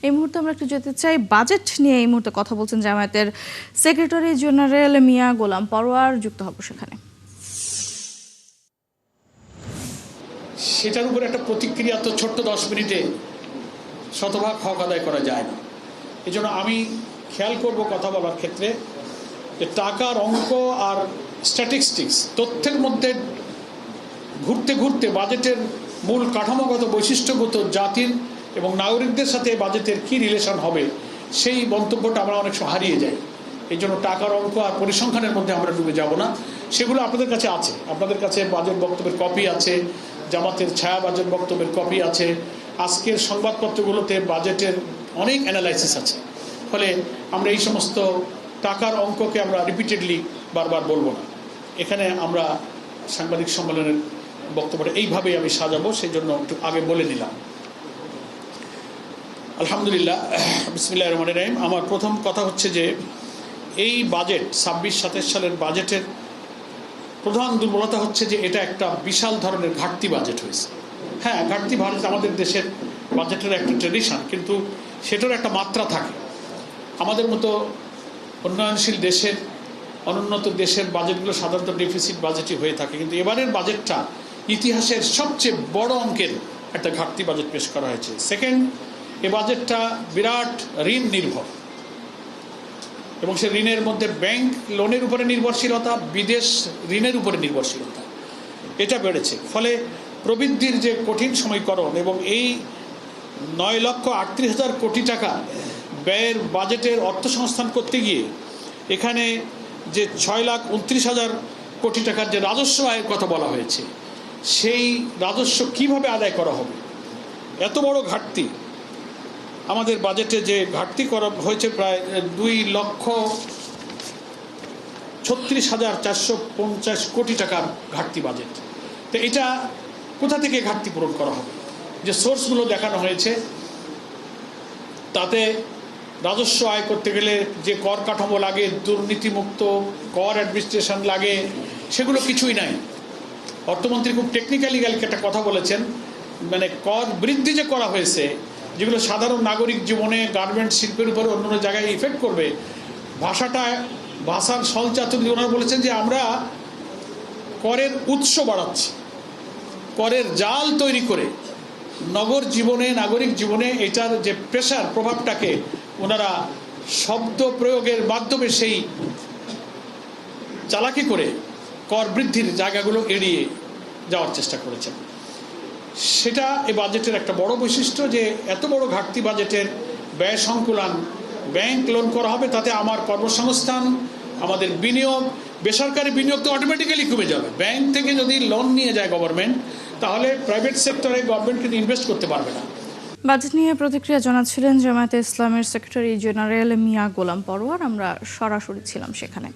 এই মুহূর্তে আমরা একটু যেতে চাই বাজেট নিয়ে। এই মুহূর্তে কথা বলছেন জামায়াতের সেক্রেটারি জেনারেল মিয়া গোলাম পরোয়ার, যুক্ত হব সেখানে। সেটার উপর একটা প্রতিক্রিয়া তো ছোট্ট 10 মিনিটে শতভাগ হক আদায় করা যায় না। এই জন্য আমি খেয়াল করব কথা বলার ক্ষেত্রে যে টাকার অঙ্ক আর স্ট্যাটিস্টিক্স তথ্যের মধ্যে ঘুরতে ঘুরতে বাজেটের মূল কাঠামোগত বৈশিষ্ট্যগত জাতির এবং নাগরিকদের সাথে বাজেটের কি রিলেশন হবে সেই মন্তব্যটা আমরা অনেক সময় হারিয়ে যাই। এই জন্য টাকার অঙ্ক আর পরিসংখ্যানের মধ্যে আমরা ডুবে যাব না। সেগুলো আপনাদের কাছে আছে, আপনাদের কাছে বাজেট বক্তব্যের কপি আছে, জামাতের ছায়া বাজেট বক্তব্যের কপি আছে, আজকের সংবাদপত্রগুলোতে বাজেটের অনেক অ্যানালাইসিস আছে। ফলে আমরা এই সমস্ত টাকার অঙ্ককে আমরা রিপিটেডলি বারবার বলবো না। এখানে আমরা সাংবাদিক সম্মেলনের বক্তব্যটা এইভাবেই আমি সাজাবো, সেই জন্য একটু আগে বলে নিলাম। আলহামদুলিল্লাহ, বিসমিল্লাহির রহমানির রহিম। আমার প্রথম কথা হচ্ছে যে এই বাজেট 26-27 সালের বাজেটের প্রধান দুর্বলতা হচ্ছে যে এটা একটা বিশাল ধরনের ঘাটতি বাজেট হয়েছে। হ্যাঁ, ঘাটতি বাজেট আমাদের দেশের বাজেটের একটা ট্রেডিশন, কিন্তু সেটার একটা মাত্রা থাকে। আমাদের মতো উন্নয়নশীল দেশের, অনুন্নত দেশের বাজেটগুলো সাধারণত ডেফিসিট বাজেটই হয়ে থাকে, কিন্তু এবারের বাজেটটা ইতিহাসের সবচেয়ে বড় অঙ্কের একটা ঘাটতি বাজেট পেশ করা হয়েছে। সেকেন্ড, এ বাজেটটা বিরাট ঋণ নির্ভর, এবং সে ঋণের মধ্যে ব্যাংক লোনের উপরে নির্ভরশীলতা, বিদেশ ঋণের উপরে নির্ভরশীলতা এটা বেড়েছে। ফলে প্রবৃদ্ধির যে কঠিন সমীকরণ এবং এই 9,38,000 কোটি টাকা ব্যয়ের বাজেটের অর্থসংস্থান করতে গিয়ে এখানে যে 6,29,000 কোটি টাকার যে রাজস্ব আয়ের কথা বলা হয়েছে, সেই রাজস্ব কিভাবে আদায় করা হবে? এত বড় ঘাটতি আমাদের বাজেটে, যে ঘাটতি করা হয়েছে প্রায় 2,36,450 কোটি টাকার ঘাটতি বাজেট। তো এটা কোথা থেকে ঘাটতি পূরণ করা হবে? যে সোর্সগুলো দেখানো হয়েছে তাতে রাজস্ব আয় করতে গেলে যে কর কাঠামো লাগে, দুর্নীতিমুক্ত কর অ্যাডমিনিস্ট্রেশন লাগে, সেগুলো কিছুই নাই। অর্থমন্ত্রী খুব টেকনিক্যালি একটা কথা বলেছেন, মানে কর বৃদ্ধি যে করা হয়েছে, যেগুলো সাধারণ নাগরিক জীবনে, গার্মেন্টস শিল্পের উপরে অন্য জায়গায় ইফেক্ট করবে, ভাষার সলচাতুরি ওনারা বলেছেন যে আমরা করের উৎস বাড়াচ্ছি, করের জাল তৈরি করে নাগরিক জীবনে এটার যে প্রেশার, প্রভাবটাকে ওনারা শব্দ প্রয়োগের মাধ্যমে সেই চালাকি করে কর বৃদ্ধির জায়গাগুলো এড়িয়ে যাওয়ার চেষ্টা করেছেন। সেটা এই বাজেটের একটা বড় বৈশিষ্ট্য, যে এত বড় ঘাটতি বাজেটের ব্যয় সংকুলান, ব্যাংক লোন করা হবে, তাতে আমার কর্মসংস্থান, আমাদের বিনিয়োগ, বেসরকারি বিনিয়োগ তো অটোমেটিক্যালি কমে যাবে। ব্যাংক থেকে যদি লোন নিয়ে যায় গভর্নমেন্ট, তাহলে প্রাইভেট সেক্টরে গভর্নমেন্ট কিন্তু ইনভেস্ট করতে পারবে না। বাজেট নিয়ে প্রতিক্রিয়া জানাচ্ছিলেন জামায়াতে ইসলামের সেক্রেটারি জেনারেল মিয়া গোলাম পরোয়ার। আমরা সরাসরি ছিলাম সেখানে।